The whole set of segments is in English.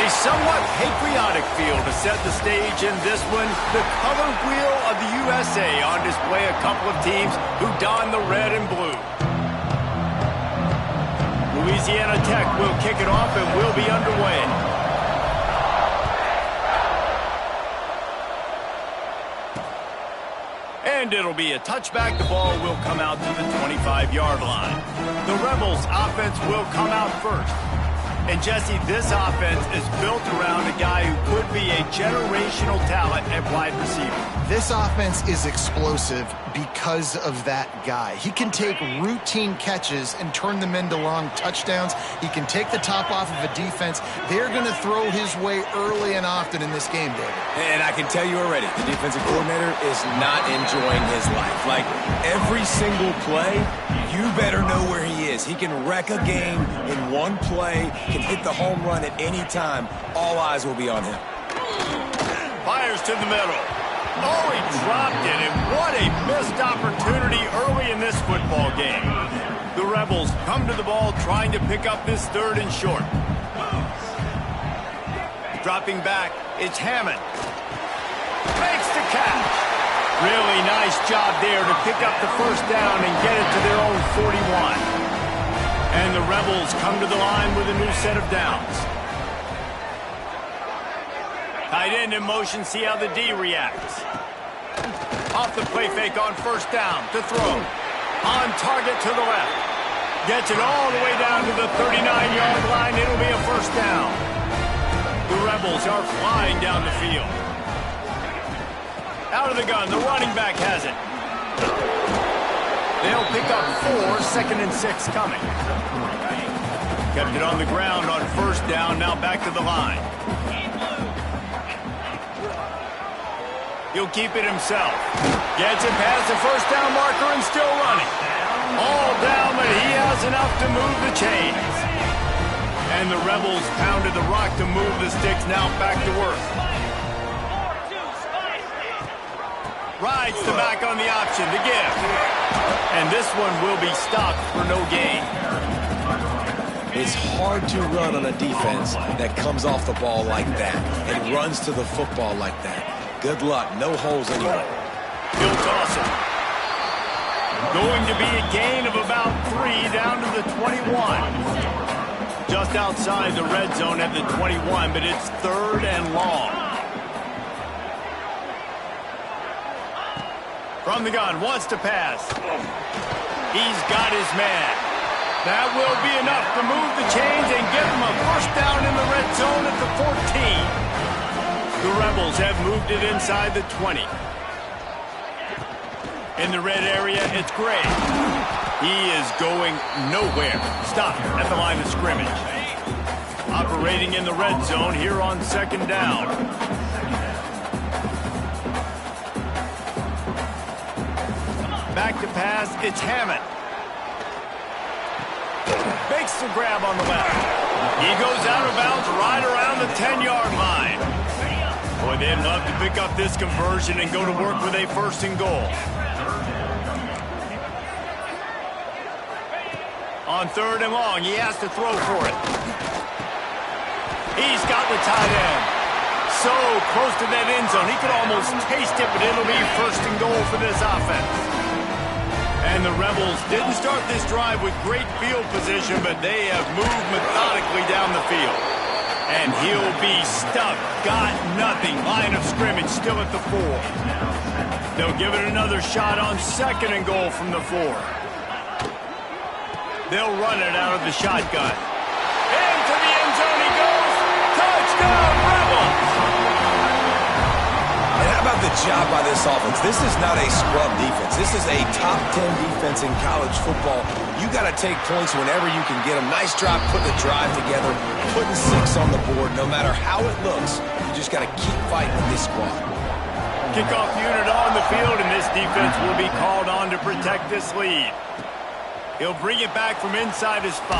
A somewhat patriotic feel to set the stage in this one. The color wheel of the USA on display, a couple of teams who don the red and blue. Louisiana Tech will kick it off and will be underway. And it'll be a touchback. The ball will come out to the 25-yard line. The Rebels offense will come out first. And Jesse, this offense is built around a guy who could be a generational talent at wide receiver. This offense is explosive because of that guy. He can take routine catches and turn them into long touchdowns. He can take the top off of a defense. They're going to throw his way early and often in this game, David. And I can tell you already, the defensive coordinator is not enjoying his life. Like, every single play, you better know where he is. He can wreck a game in one play, can hit the home run at any time. All eyes will be on him. Fires to the middle. Oh, he dropped it, and what a missed opportunity early in this football game. The Rebels come to the ball trying to pick up this third and short. Dropping back, it's Hammond. Makes the catch. Really nice job there to pick up the first down and get it to their own 41. And the Rebels come to the line with a new set of downs. Tight end in motion, see how the D reacts. Off the play fake on first down to throw. On target to the left. Gets it all the way down to the 39-yard line. It'll be a first down. The Rebels are flying down the field. Out of the gun, the running back has it. They'll pick up 4, 2nd and 6 coming. Kept it on the ground on first down, now back to the line. He'll keep it himself. Gets it past the first down marker and still running. All down, but he has enough to move the chains. And the Rebels pounded the rock to move the sticks, now back to work. Rides the back on the option to give. And this one will be stopped for no gain. It's hard to run on a defense that comes off the ball like that and runs to the football like that. Good luck. No holes anywhere. He'll toss it. Going to be a gain of about 3 down to the 21. Just outside the red zone at the 21, but it's 3rd and long. From the gun, wants to pass. He's got his man. That will be enough to move the chains and give him a first down in the red zone at the 14. The Rebels have moved it inside the 20. In the red area, it's Gray. He is going nowhere. Stopped at the line of scrimmage. Operating in the red zone here on 2nd down. Back to pass, it's Hammond. Makes the grab on the left. He goes out of bounds right around the 10-yard line. Boy, they'd love to pick up this conversion and go to work with a 1st and goal. On 3rd and long, he has to throw for it. He's got the tight end. So close to that end zone. He could almost taste it, but it'll be 1st and goal for this offense. And the Rebels didn't start this drive with great field position, but they have moved methodically down the field. And he'll be stuck. Got nothing. Line of scrimmage still at the 4. They'll give it another shot on 2nd and goal from the 4. They'll run it out of the shotgun. Into the end zone he goes. Touchdown, Rebels! And how about the job by this offense? This is not a scrub defense. This is a top 10 defense in college football. You got to take points whenever you can get them. Nice job putting the drive together, putting 6 on the board. No matter how it looks, you just got to keep fighting with this squad. Kickoff unit on the field, and this defense will be called on to protect this lead. He'll bring it back from inside his 5.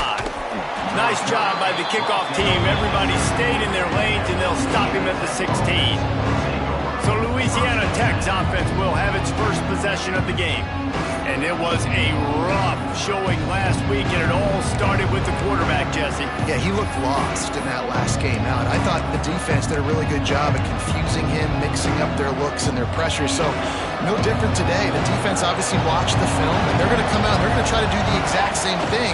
Nice job by the kickoff team. Everybody stayed in their lanes, and they'll stop him at the 16. So Louisiana Tech's offense will have its first possession of the game. And it was a rough showing last week, and it all started with the quarterback, Jesse. Yeah, he looked lost in that last game out. I thought the defense did a really good job at confusing him, mixing up their looks and their pressure. So no different today. The defense obviously watched the film, and they're going to come out and they're going to try to do the exact same thing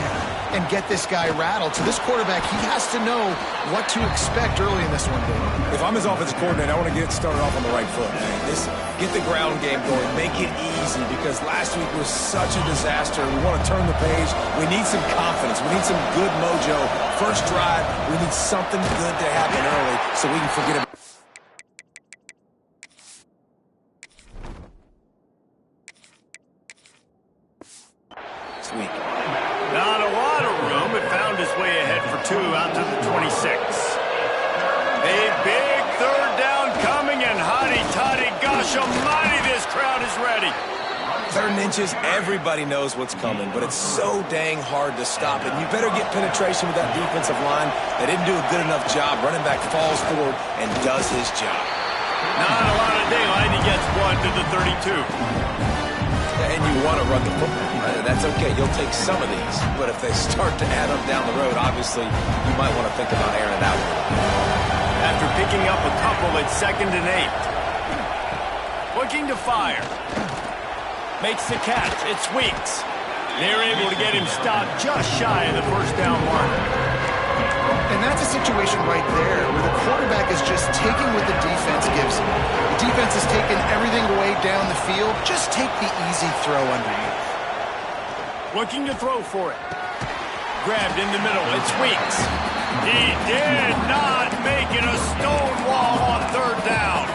and get this guy rattled. So this quarterback, he has to know what to expect early in this one, Dave. If I'm his offensive coordinator, I want to get started off on the right foot. Get the ground game going. Make it easy, because last week was such a disaster. We want to turn the page. We need some confidence. We need some good mojo. First drive, we need something good to happen early so we can forget about. Sweet. Not a lot of room. It found its way ahead for 2 out to the 26. A big third down coming, and hotty-toddy, gosh almighty, this crowd is ready. 3rd and inches, everybody knows what's coming, but it's so dang hard to stop it. You better get penetration with that defensive line. They didn't do a good enough job. Running back falls forward and does his job. Not a lot of daylight. He gets 1 to the 32. And you want to run the football. That's okay. You'll take some of these. But if they start to add up down the road, obviously, you might want to think about airing it out. After picking up a couple at 2nd and 8. Looking to fire. Makes the catch. It's Weeks. They're able to get him stopped just shy of the first down marker. And that's a situation right there where the quarterback is just taking what the defense gives him. The defense is taking everything away down the field. Just take the easy throw underneath. Looking to throw for it. Grabbed in the middle. It's Weeks. He did not make it a stone wall on 3rd down.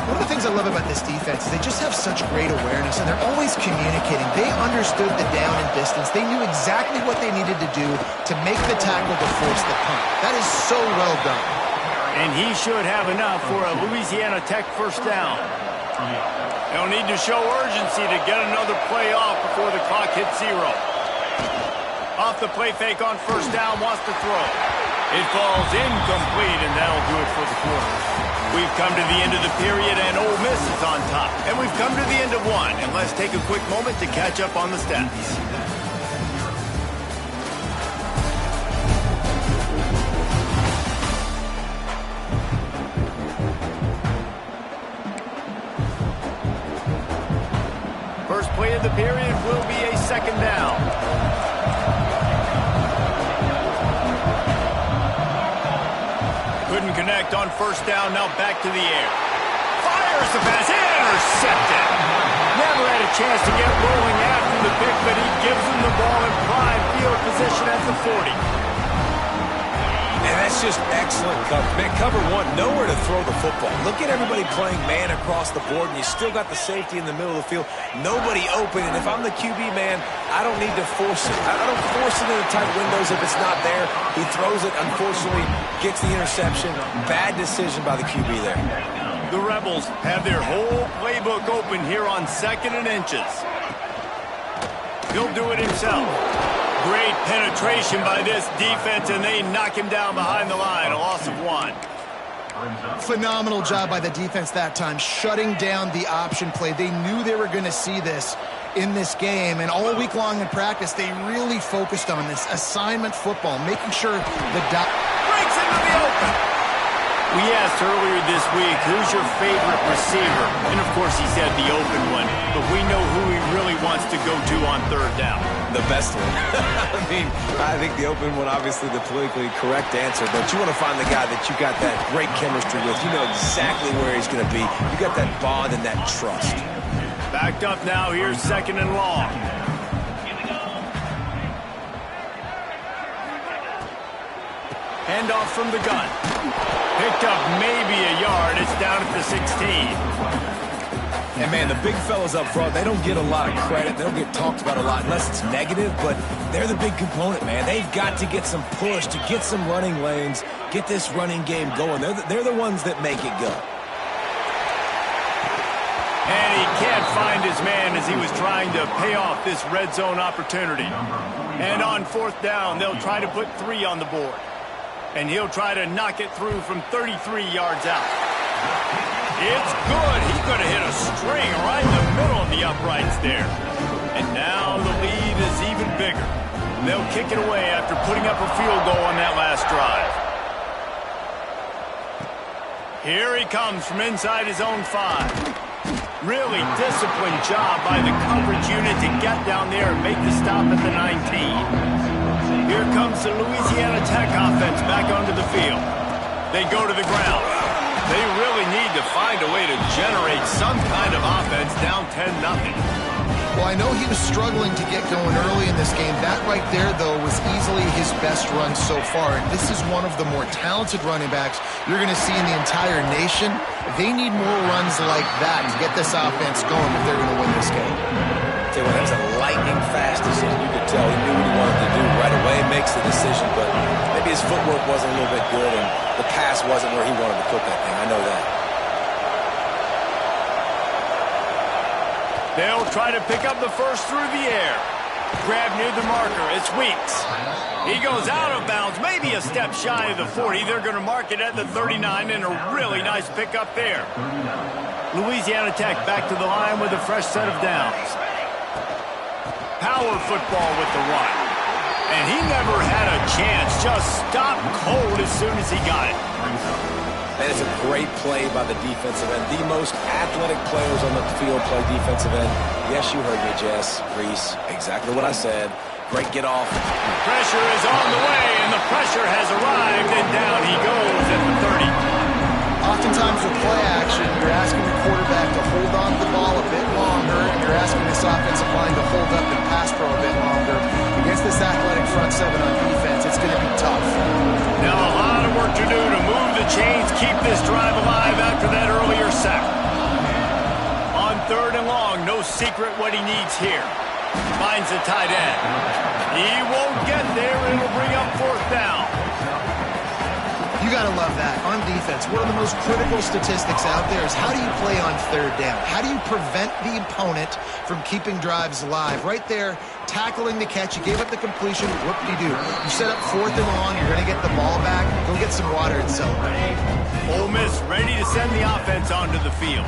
One of the things I love about this defense is they just have such great awareness, and they're always communicating. They understood the down and distance. They knew exactly what they needed to do to make the tackle to force the punt. That is so well done. And he should have enough for a Louisiana Tech first down. They'll need to show urgency to get another play off before the clock hits 0. Off the play fake on first down, wants to throw. It falls incomplete, and that'll do it for the quarter. We've come to the end of the period, and Ole Miss is on top. And we've come to the end of one, and let's take a quick moment to catch up on the stats. First play of the period will be a 2nd down. Couldn't connect on first down, now back to the air. Fires the pass, intercepted. Never had a chance to get rolling after the pick, but he gives him the ball in prime field position at the 40. And that's just excellent cover. Man, cover 1, nowhere to throw the football. Look at everybody playing man across the board, and you still got the safety in the middle of the field. Nobody open, and if I'm the QB, man, I don't need to force it. I don't force it into tight windows if it's not there. He throws it, unfortunately, gets the interception. Bad decision by the QB there. The Rebels have their whole playbook open here on 2nd and inches. He'll do it himself. Great penetration by this defense, and they knock him down behind the line. A loss of 1. Phenomenal job by the defense that time, shutting down the option play. They knew they were going to see this in this game, and all week long in practice, they really focused on this assignment football, making sure the breaks into the open. We asked earlier this week, who's your favorite receiver? And, of course, he said the open one. But we know who he really wants to go to on 3rd down. The best one. I think the open one, obviously the politically correct answer. But you want to find the guy that you got that great chemistry with. You know exactly where he's going to be. You got that bond and that trust. Backed up now. Here's 2nd and long. Handoff from the gun. Picked up maybe a yard. It's down at the 16. And, man, the big fellas up front, they don't get a lot of credit. They don't get talked about a lot unless it's negative, but they're the big component, man. They've got to get some push, to get some running lanes, get this running game going. They're the ones that make it go. And he can't find his man as he was trying to pay off this red zone opportunity. And on 4th down, they'll try to put 3 on the board. And he'll try to knock it through from 33 yards out. It's good. He could have hit a string right in the middle of the uprights there. And now the lead is even bigger. They'll kick it away after putting up a field goal on that last drive. Here he comes from inside his own 5. Really disciplined job by the coverage unit to get down there and make the stop at the 19. Here comes the Louisiana Tech offense back onto the field. They go to the ground. They really need to find a way to generate some kind of offense down 10-0. Well, I know he was struggling to get going early in this game. That right there, though, was easily his best run so far. And this is one of the more talented running backs you're going to see in the entire nation. They need more runs like that to get this offense going if they're going to win this game. Tell you what, that was a lightning-fast decision. You could tell he knew what he wanted to do right away. Makes the decision, but maybe his footwork wasn't a little bit good, and the pass wasn't where he wanted to put that thing. I know that. They'll try to pick up the first through the air. Grab near the marker. It's Weeks. He goes out of bounds, maybe a step shy of the 40. They're going to mark it at the 39, and a really nice pickup there. Louisiana Tech back to the line with a fresh set of downs. Power football with the run. And he never had a chance. Just stopped cold as soon as he got it. That is a great play by the defensive end. The most athletic players on the field play defensive end. Yes, you heard me, Jess, Reese. Exactly what I said. Great get off. Pressure is on the way, and the pressure has arrived, and down he goes at the 30. Oftentimes with play action, you're asking the quarterback to hold on to the ball a bit longer, and you're asking this offensive line to hold up and pass pro a bit longer. Against this athletic front seven on defense, it's going to be tough. Now a lot of work to do to move the chains, keep this drive alive after that earlier sack. On 3rd and long, no secret what he needs here. Finds the tight end. He won't get there, and it'll bring up 4th down. You got to love that. On defense, one of the most critical statistics out there is how do you play on 3rd down? How do you prevent the opponent from keeping drives alive? Right there, tackling the catch. You gave up the completion. Whoop-de-doo. You set up 4th and long. You're going to get the ball back. Go get some water and celebrate. Ole Miss ready to send the offense onto the field.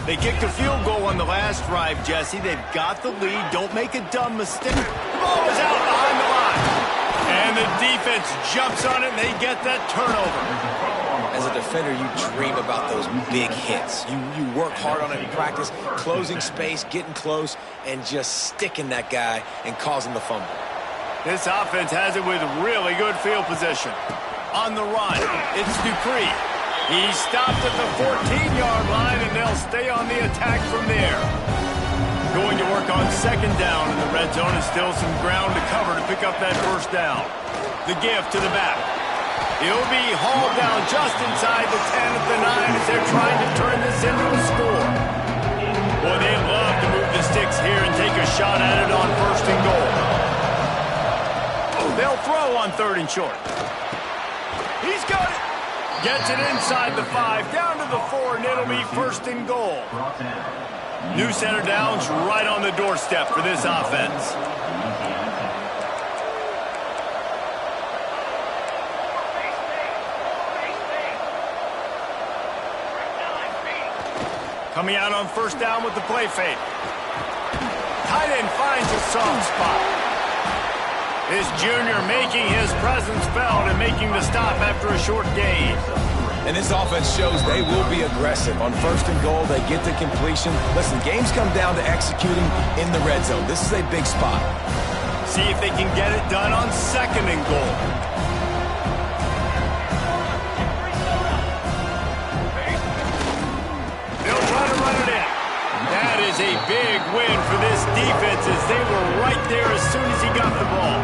They kicked a field goal on the last drive, Jesse. They've got the lead. Don't make a dumb mistake. The ball is out behind the line. And the defense jumps on it, and they get that turnover. As a defender, you dream about those big hits. You work hard on it in practice, closing space, getting close, and just sticking that guy and causing the fumble. This offense has it with really good field position. On the run, it's Dupree. He stopped at the 14-yard line, and they'll stay on the attack from there. Going to work on 2nd down in the red zone, and still some ground to cover to pick up that 1st down. The give to the back. He'll be hauled down just inside the 10 at the 9 as they're trying to turn this into a score. Boy, they love to move the sticks here and take a shot at it on 1st and goal. They'll throw on 3rd and short. He's got it. Gets it inside the 5, down to the 4, and it'll be 1st and goal. New set of downs right on the doorstep for this offense. Coming out on 1st down with the play fake. Tight end finds a soft spot. This junior making his presence felt and making the stop after a short gain. And this offense shows they will be aggressive. On 1st and goal, they get the completion. Listen, games come down to executing in the red zone. This is a big spot. See if they can get it done on 2nd and goal. They'll try to run it in. That is a big win for this defense as they were right there as soon as he got the ball.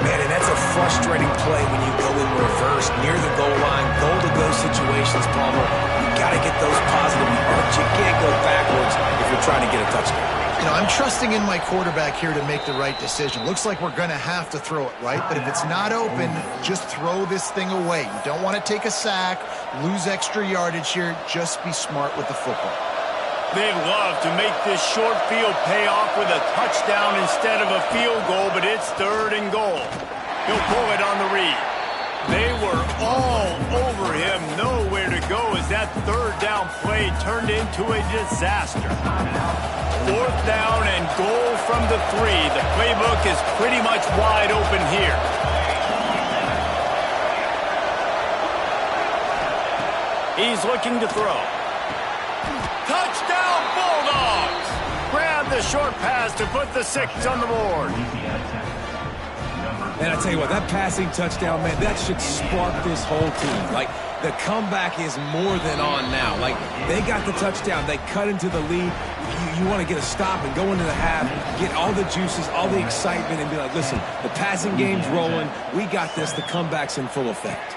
Man, and that's a frustrating play when you go in reverse near the goal line, goal-to-go situations, Palmer. You got to get those positive yards. You can't go backwards if you're trying to get a touchdown. You know, I'm trusting in my quarterback here to make the right decision. Looks like we're going to have to throw it, right? But if it's not open, just throw this thing away. You don't want to take a sack, lose extra yardage here. Just be smart with the football. They'd love to make this short field pay off with a touchdown instead of a field goal, but it's 3rd and goal. He'll pull it on the read. They were all over him. Nowhere to go as that that third down play turned into a disaster. Fourth down and goal from the 3. The playbook is pretty much wide open here. He's looking to throw. Touchdown, Bulldogs! Grab the short pass to put the 6 on the board. And I tell you what, that passing touchdown, man, that should spark this whole team. Like, the comeback is more than on now. Like, they got the touchdown. They cut into the lead. You want to get a stop and go into the half, get all the juices, all the excitement, and be like, listen, the passing game's rolling. We got this. The comeback's in full effect.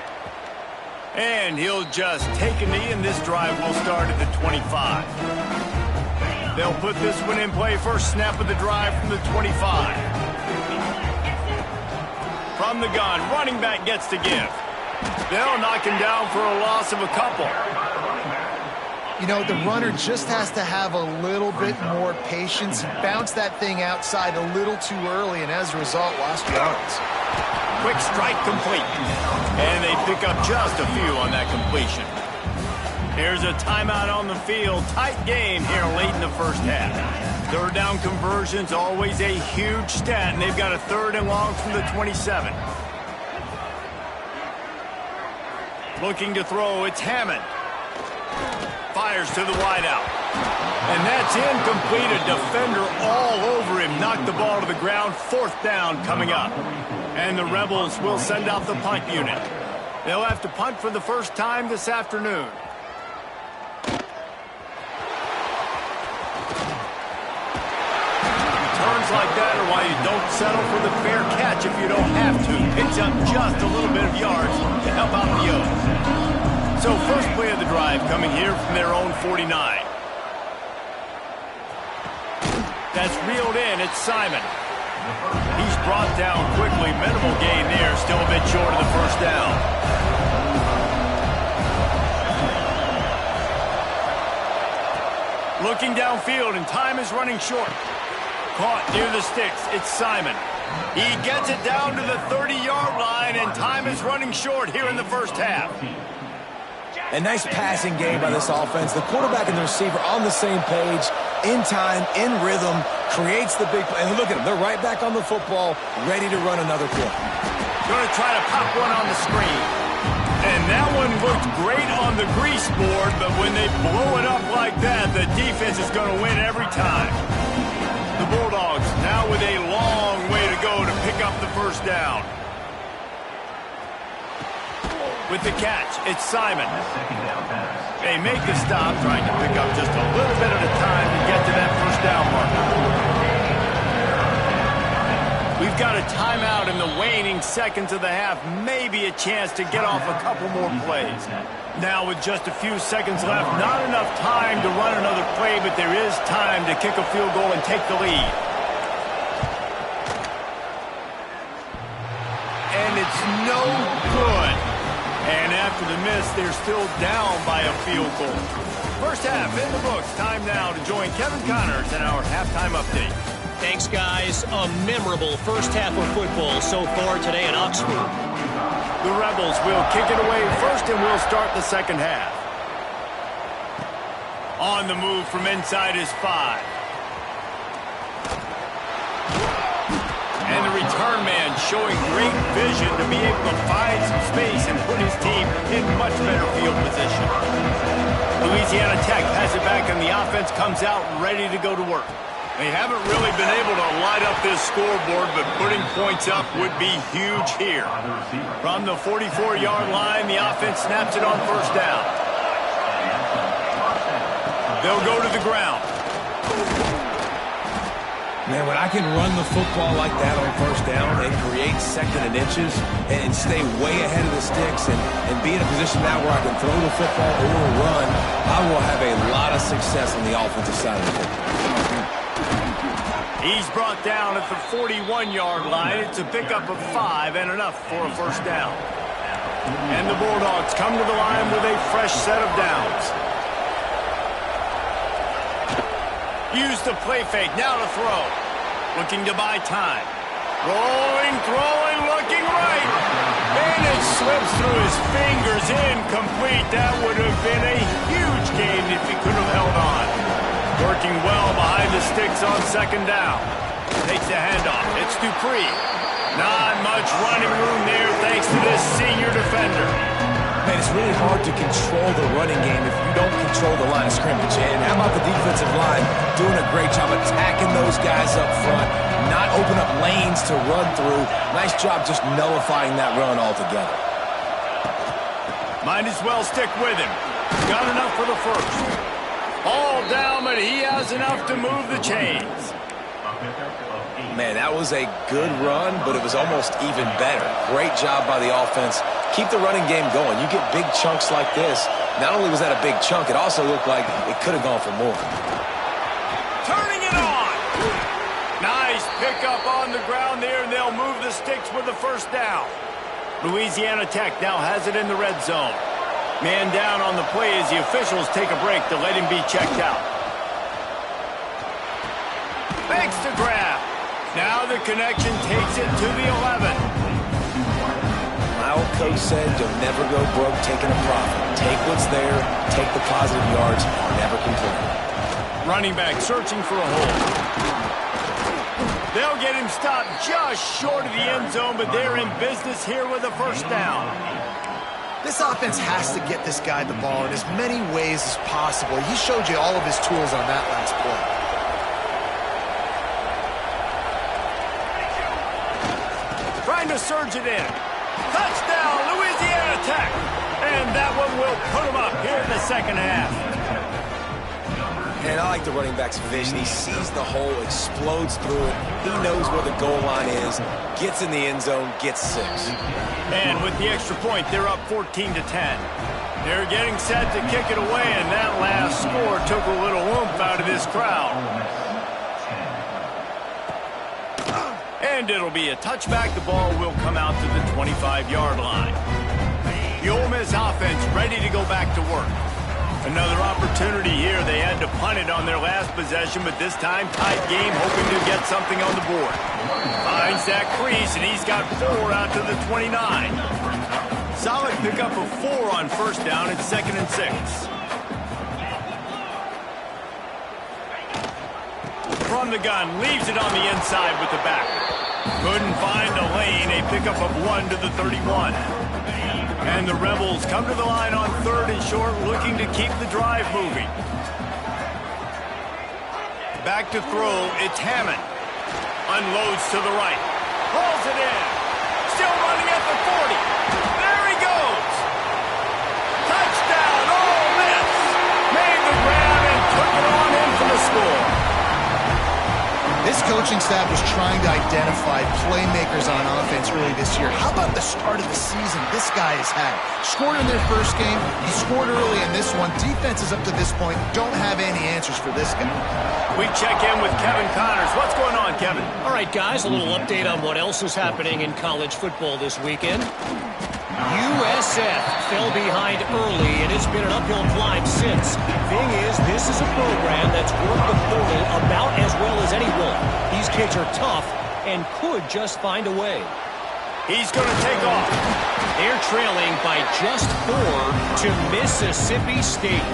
And he'll just take a knee, and this drive will start at the 25. They'll put this one in play. First snap of the drive from the 25. From the gun, running back gets to give. They'll knock him down for a loss of a couple. You know, the runner just has to have a little bit more patience. He bounced that thing outside a little too early, and as a result, lost yards. Quick strike complete. And they pick up just a few on that completion. Here's a timeout on the field. Tight game here late in the first half. Third down conversion's always a huge stat, and they've got a 3rd and long from the 27. Looking to throw, it's Hammond. Fires to the wideout. And that's incomplete. A defender all over him. Knocked the ball to the ground. 4th down coming up. And the Rebels will send out the punt unit. They'll have to punt for the first time this afternoon. Turns like that are why you don't settle for the fair catch if you don't have to. Picks up just a little bit of yards to help out the O's. So first play of the drive coming here from their own 49. That's reeled in. It's Simon. He's brought down quickly. Minimal gain there. Still a bit short of the first down. Looking downfield, and time is running short. Caught near the sticks. It's Simon. He gets it down to the 30-yard line, and time is running short here in the first half. A nice passing game by this offense. The quarterback and the receiver on the same page, in time, in rhythm, creates the big play. And look at them. They're right back on the football, ready to run another play. Going to try to pop one on the screen. And that one looked great on the grease board, but when they blow it up like that, the defense is going to win every time. The Bulldogs now with a long way to go to pick up the first down. With the catch, it's Simon. They make the stop, trying to pick up just a little bit at a time to get to that first down marker. We've got a timeout in the waning seconds of the half. Maybe a chance to get off a couple more plays. Now with just a few seconds left, not enough time to run another play, but there is time to kick a field goal and take the lead. And it's no good. And after the miss, they're still down by a field goal. First half in the books. Time now to join Kevin Connors in our halftime update. Thanks, guys. A memorable first half of football so far today in Oxford. The Rebels will kick it away first, and we'll start the second half. On the move from inside is 5. And the return man showing great vision to be able to find some space and put his team in much better field position. Louisiana Tech has it back, and the offense comes out ready to go to work. They haven't really been able to light up this scoreboard, but putting points up would be huge here. From the 44-yard line, the offense snaps it on first down. They'll go to the ground. Man, when I can run the football like that on first down and create second and inches and stay way ahead of the sticks and be in a position now where I can throw the football or run, I will have a lot of success on the offensive side of the football. He's brought down at the 41-yard line. It's a pickup of 5 and enough for a first down. And the Bulldogs come to the line with a fresh set of downs. Use the play fake, now to throw. Looking to buy time. Rolling, throwing, looking right. And it slips through his fingers. Incomplete. That would have been a huge gain if he could have held on. Working well behind the sticks on second down. Takes the handoff. It's Dupree. Not much running room there thanks to this senior defender. Man, it's really hard to control the running game if you don't control the line of scrimmage. And how about the defensive line doing a great job attacking those guys up front, not open up lanes to run through. Nice job just nullifying that run altogether. Might as well stick with him. Got enough for the first. All down, but he has enough to move the chains. Man, that was a good run, but it was almost even better. Great job by the offense. Keep the running game going. You get big chunks like this. Not only was that a big chunk, it also looked like it could have gone for more. Turning it on. Nice pickup on the ground there, and they'll move the sticks with the first down. Louisiana Tech now has it in the red zone. Man down on the play as the officials take a break to let him be checked out. Makes the grab. Now the connection takes it to the 11. My old coach said you'll never go broke taking a profit. Take what's there, take the positive yards, never complain. Running back searching for a hole. They'll get him stopped just short of the end zone, but they're in business here with a first down. This offense has to get this guy the ball in as many ways as possible. He showed you all of his tools on that last play. Trying to surge it in. Touchdown, Louisiana Tech. And that one will put them up here in the second half. And I like the running back's vision. He sees the hole, explodes through it. He knows where the goal line is, gets in the end zone, gets 6. And with the extra point, they're up 14-10. They're getting set to kick it away, and that last score took a little oomph out of this crowd. And it'll be a touchback. The ball will come out to the 25-yard line. The Ole Miss offense ready to go back to work. Another opportunity here. They had to punt it on their last possession, but this time tight game, hoping to get something on the board. Finds that crease, and he's got 4 out to the 29. Solid pickup of 4 on first down. It's 2nd and 6. From the gun, leaves it on the inside with the back. Couldn't find a lane. A pickup of 1 to the 31. And the Rebels come to the line on 3rd and short, looking to keep the drive moving. Back to throw, it's Hammond. Unloads to the right. Pulls it in. Still running at the 40. There he goes. Touchdown, Ole Miss. Made the grab and took it on in for the score. This coaching staff was trying to identify playmakers on offense early this year. How about the start of the season this guy has had? Scored in their first game. He scored early in this one. Defenses up to this point don't have any answers for this guy. We check in with Kevin Connors. What's going on, Kevin? All right, guys, a little update on what else is happening in college football this weekend. USF fell behind early, and it's been an uphill climb since. Thing is, this is a program that's worked the portal about as well as anyone. These kids are tough and could just find a way. He's going to take off. They're trailing by just 4 to Mississippi State.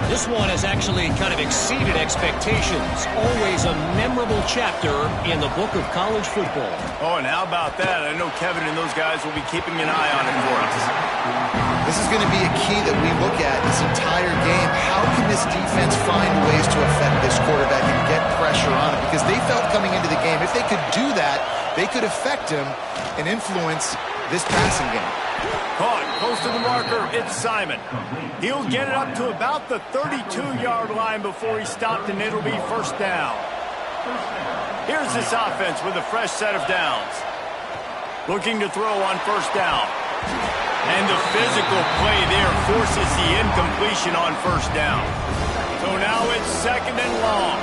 This one has actually kind of exceeded expectations. Always a memorable chapter in the book of college football. Oh, and how about that? I know Kevin and those guys will be keeping an eye on it for us. This is going to be a key that we look at this entire game. How can this defense find ways to affect this quarterback and get pressure on him? Because they felt coming into the game, if they could do that, they could affect him and influence this passing game. Caught, close to the marker, it's Simon. He'll get it up to about the 32-yard line before he's stopped, and it'll be first down. Here's this offense with a fresh set of downs. Looking to throw on first down. And the physical play there forces the incompletion on first down. So now it's 2nd and long.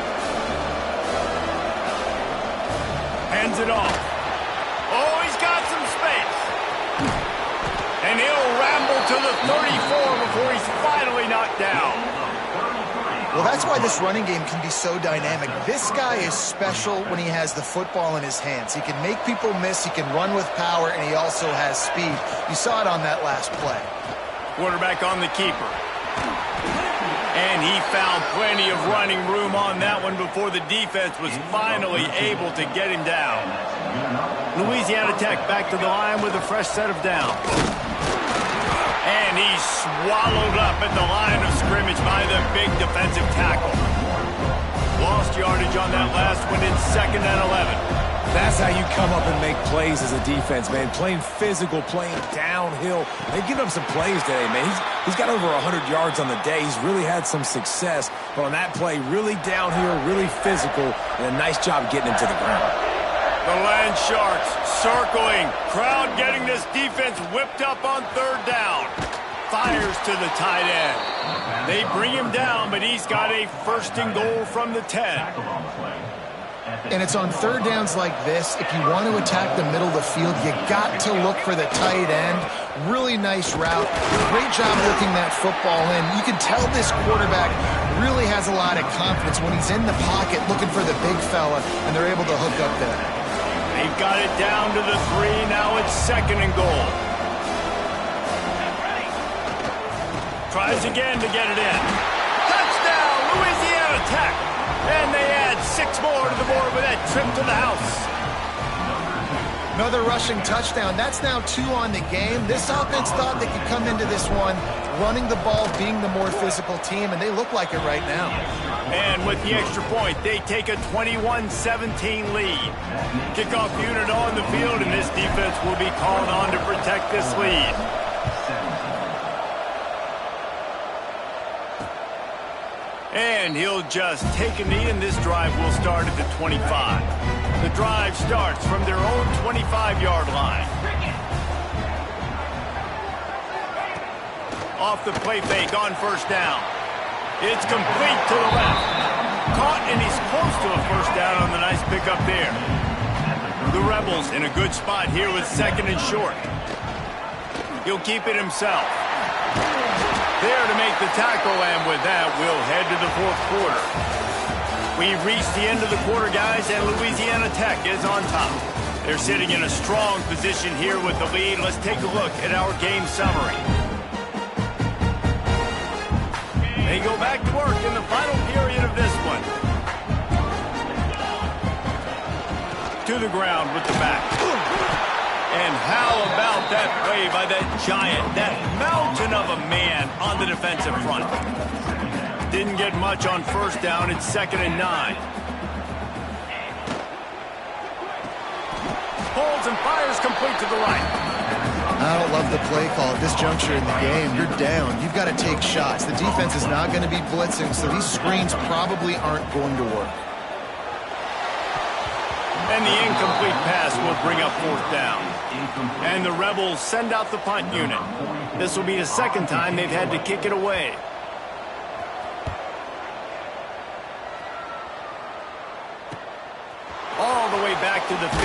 Hands it off. Oh, he's got some space. And he'll ramble to the 34 before he's finally knocked down. Well, that's why this running game can be so dynamic. This guy is special when he has the football in his hands. He can make people miss, he can run with power, and he also has speed. You saw it on that last play. Quarterback on the keeper. And he found plenty of running room on that one before the defense was finally able to get him down. Louisiana Tech back to the line with a fresh set of downs. And he's swallowed up at the line of scrimmage by the big defensive tackle. Lost yardage on that last one in 2nd and 11. That's how you come up and make plays as a defense, man. Playing physical, playing downhill. They've given him some plays today, man. He's got over 100 yards on the day. He's really had some success. But on that play, really downhill, really physical, and a nice job getting him to the ground. The Land Sharks circling. Crowd getting this defense whipped up on 3rd down. Fires to the tight end. They bring him down, but he's got a 1st and goal from the 10. And it's on 3rd downs like this. If you want to attack the middle of the field, you got to look for the tight end. Really nice route. Great job looking that football in. You can tell this quarterback really has a lot of confidence when he's in the pocket looking for the big fella, and they're able to hook up there. They've got it down to the 3. Now it's 2nd and goal. Tries again to get it in. Touchdown, Louisiana Tech. And they add 6 more to the board with that trip to the house. Another rushing touchdown. That's now 2 on the game. This offense thought they could come into this one running the ball, being the more physical team, and they look like it right now. And with the extra point, they take a 21-17 lead. Kickoff unit on the field, and this defense will be called on to protect this lead. And he'll just take a knee, and this drive will start at the 25. The drive starts from their own 25-yard line. Off the play fake on 1st down. It's complete to the left. Caught, and he's close to a 1st down on the nice pickup there. The Rebels in a good spot here with 2nd and short. He'll keep it himself. There to make the tackle, and with that, we'll head to the 4th quarter. We've reached the end of the quarter, guys, and Louisiana Tech is on top. They're sitting in a strong position here with the lead. Let's take a look at our game summary. They go back to work in the final period of this one. To the ground with the back. And how about that play by that giant, that mountain of a man on the defensive front? Didn't get much on 1st down. It's 2nd and 9. Holds and fires complete to the right. I don't love the play call at this juncture in the game. You're down. You've got to take shots. The defense is not going to be blitzing, so these screens probably aren't going to work. And the incomplete pass will bring up 4th down. And the Rebels send out the punt unit. This will be the 2nd time they've had to kick it away. All the way back to the 15.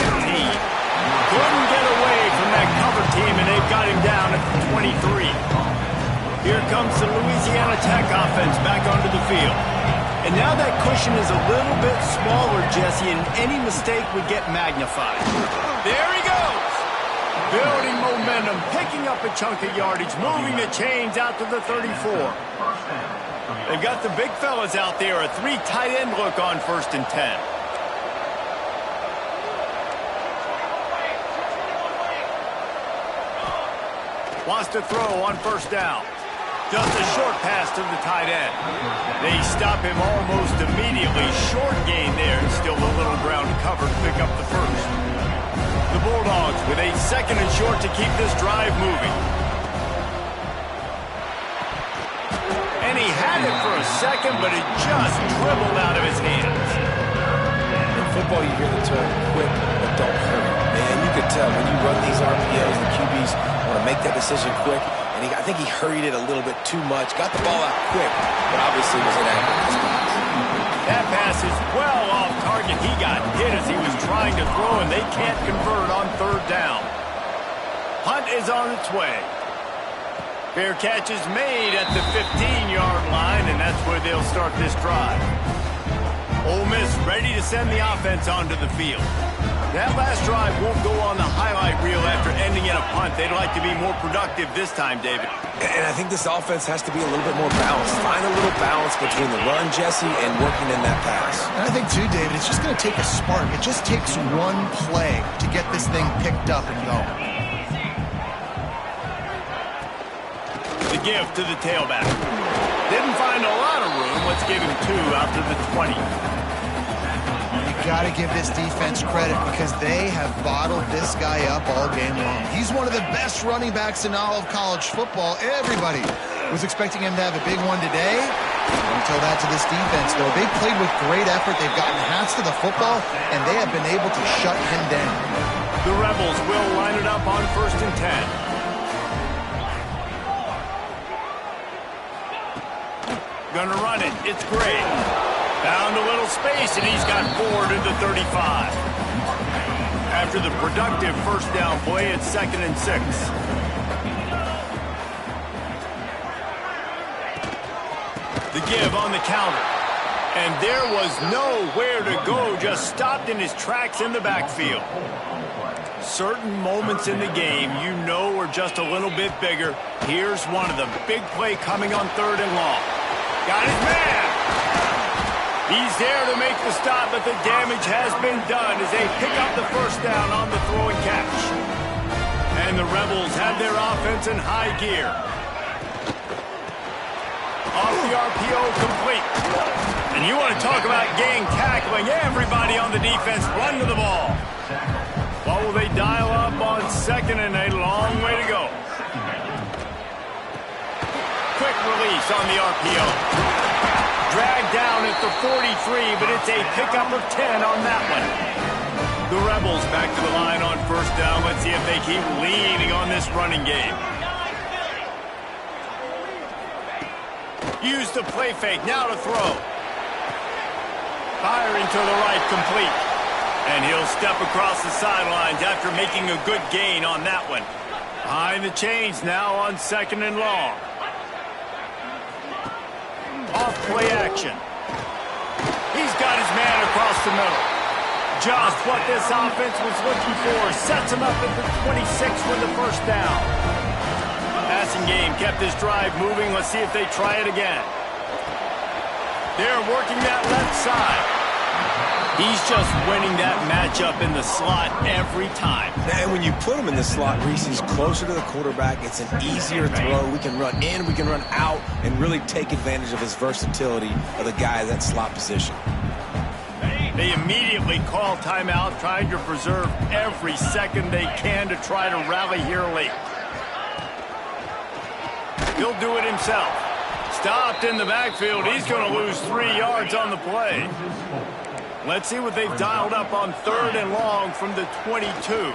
Couldn't get away from that cover team, and they've got him down at the 23. Here comes the Louisiana Tech offense back onto the field. And now that cushion is a little bit smaller, Jesse, and any mistake would get magnified. There he goes. Building momentum, picking up a chunk of yardage, moving the chains out to the 34. They've got the big fellas out there, a 3 tight end look on 1st and 10. Wants to throw on 1st down. Just a short pass to the tight end. They stop him almost immediately. Short gain there. Still a little ground cover to pick up the 1st. The Bulldogs with a 2nd and short to keep this drive moving. And he had it for a second, but it just dribbled out of his hands. In football, you hear the term quick, but don't hurry. Man, you can tell when you run these RPOs, the QBs want to make that decision quick. And I think he hurried it a little bit too much. Got the ball out quick, but obviously was inaccurate. That pass is well off target. He got hit as he was trying to throw, and they can't convert on 3rd down. Punt is on its way. Fair catch is made at the 15-yard line, and that's where they'll start this drive. Ole Miss ready to send the offense onto the field. That last drive won't go on the highlight reel after ending in a punt. They'd like to be more productive this time, David. And I think this offense has to be a little bit more balanced. Find a little balance between the run, Jesse, and working in that pass. And I think, too, David, it's just going to take a spark. It just takes one play to get this thing picked up and going. The give to the tailback. Didn't find a lot of room. Let's give him 2 out to the 20. Got to give this defense credit because they have bottled this guy up all game long. He's one of the best running backs in all of college football. Everybody was expecting him to have a big one today. Don't tell that to this defense, though. They played with great effort. They've gotten hats to the football, and they have been able to shut him down. The Rebels will line it up on 1st and 10. Gonna run it. It's Gray. Found a little space, and he's got forward into 35. After the productive first down play, it's 2nd and 6. The give on the counter. And there was nowhere to go, just stopped in his tracks in the backfield. Certain moments in the game you know are just a little bit bigger. Here's one of the big play coming on 3rd and long. Got his man. He's there to make the stop, but the damage has been done as they pick up the first down on the throw and catch. And the Rebels have their offense in high gear. Off the RPO, complete. And you want to talk about gang tackling. Everybody on the defense run to the ball. What will they dial up on 2nd and a long way to go? Quick release on the RPO. Dragged down at the 43, but it's a pickup of 10 on that one. The Rebels back to the line on 1st down. Let's see if they keep leaning on this running game. Use the play fake, now to throw. Firing to the right, complete. And he'll step across the sidelines after making a good gain on that one. Behind the chains now on 2nd and long. Off play action. He's got his man across the middle. Just what this offense was looking for. Sets him up at the 26 with the first down. Passing game kept this drive moving. Let's see if they try it again. They're working that left side. He's just winning that matchup in the slot every time. And when you put him in the slot, Reese, he's closer to the quarterback. It's an easier throw. We can run in, we can run out, and really take advantage of his versatility of the guy in that slot position. They immediately call timeout, trying to preserve every second they can to try to rally here late. He'll do it himself. Stopped in the backfield. He's going to lose 3 yards on the play. Let's see what they've dialed up on 3rd and long from the 22.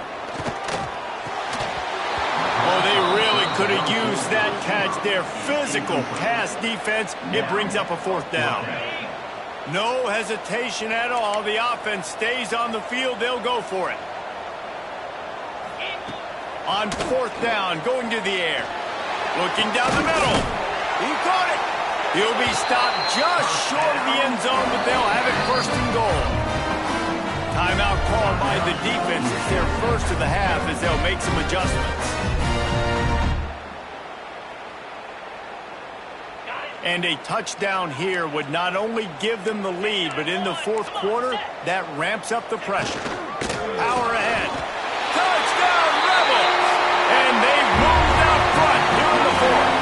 Oh, they really could have used that catch there. Physical pass defense. It brings up a 4th down. No hesitation at all. The offense stays on the field. They'll go for it. On 4th down, going to the air. Looking down the middle. He caught it. He'll be stopped just short of the end zone, but they'll have it 1st and goal. Timeout called by the defense. It's their first of the half as they'll make some adjustments. And a touchdown here would not only give them the lead, but in the 4th quarter, that ramps up the pressure. Power ahead. Touchdown, Rebels! And they moved out front here in the 4th.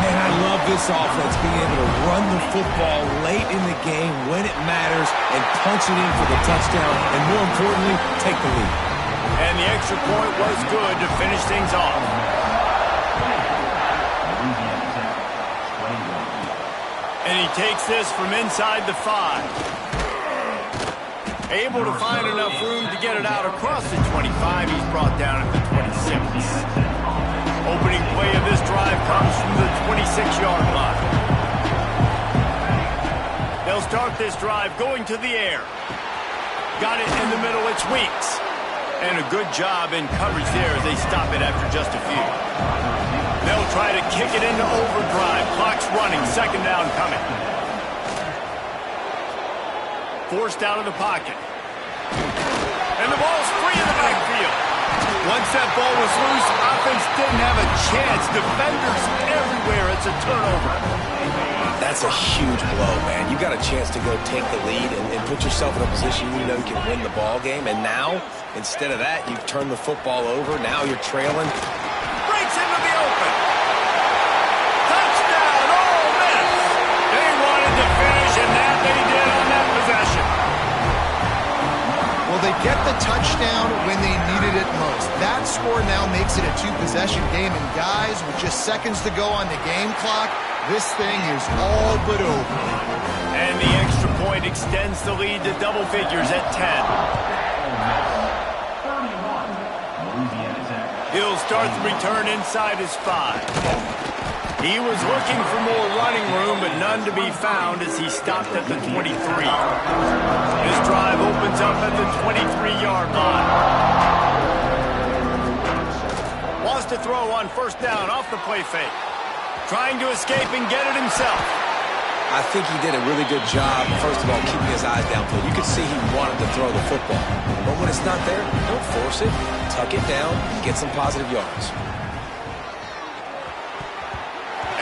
Man, I love this offense, being able to run the football late in the game when it matters and punch it in for the touchdown, and more importantly, take the lead. And the extra point was good to finish things off. And he takes this from inside the 5. Able to find enough room to get it out across the 25. He's brought down at the 26. Opening play of this drive comes from the 26-yard line. They'll start this drive going to the air. Got it in the middle. It's Weeks. And a good job in coverage there as they stop it after just a few. try to kick it into overdrive. Clock's running. Second down coming. Forced out of the pocket. And the ball's free in the backfield. Once that ball was loose, offense didn't have a chance. Defenders everywhere. It's a turnover. That's a huge blow, man. You got a chance to go take the lead and put yourself in a position you know you can win the ball game. And now, instead of that, you've turned the football over. Now you're trailing. Breaks into the open. Touchdown, Ole Miss. They wanted to finish, and that they did on that possession. Well, they get the touchdown when they needed it most. That score now makes it a two-possession game. And guys, with just seconds to go on the game clock, this thing is all but over. And the extra point extends the lead to double figures at 10. He'll start the return inside his 5. He was looking for more running room, but none to be found as he stopped at the 23. His drive opens up at the 23-yard line. Wants to throw on first down off the play fake. Trying to escape and get it himself. I think he did a really good job, first of all, keeping his eyes downfield. You could see he wanted to throw the football. But when it's not there, don't force it. Tuck it down, get some positive yards.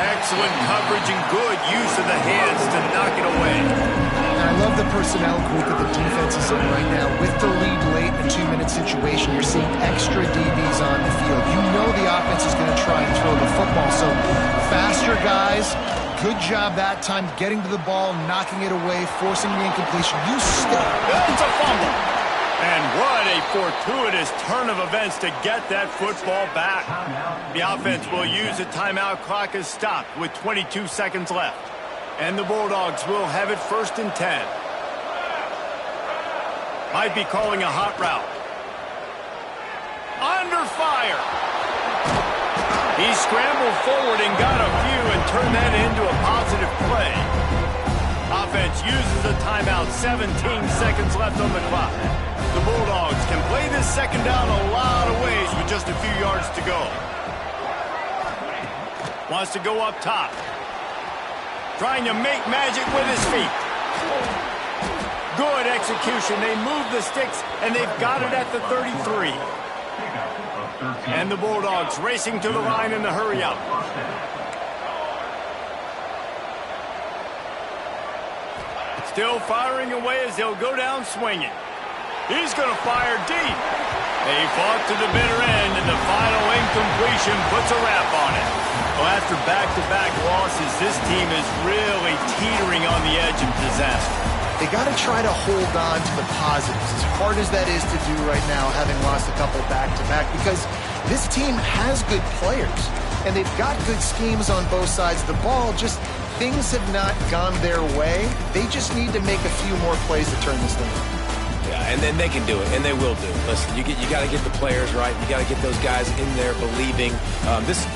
Excellent coverage and good use of the hands to knock it away. And I love the personnel group that the defense is in right now. With the lead late in a 2-minute situation, you're seeing extra DBs on the field. You know the offense is going to try and throw the football. So faster guys, good job that time getting to the ball, knocking it away, forcing the incompletion. You still... It's a fumble. And what a fortuitous turn of events to get that football back. The offense will use a timeout. Clock is stopped with 22 seconds left. And the Bulldogs will have it 1st and 10. Might be calling a hot route. Under fire. He scrambled forward and got a few and turned that into a positive play. Offense uses a timeout. 17 seconds left on the clock. The Bulldogs can play this second down a lot of ways with just a few yards to go. Wants to go up top. Trying to make magic with his feet. Good execution. They move the sticks, and they've got it at the 33. And the Bulldogs racing to the line in the hurry up. Still firing away as they'll go down swinging. He's going to fire deep. They fought to the bitter end, and the final incompletion puts a wrap on it. Well, after back-to-back losses, this team is really teetering on the edge of disaster. They got to try to hold on to the positives, as hard as that is to do right now, having lost a couple back-to-back, because this team has good players, and they've got good schemes on both sides of the ball, just things have not gone their way. They just need to make a few more plays to turn this thing around. Yeah, and then they can do it, and they will do it. Listen, you got to get the players right. You got to get those guys in there believing. This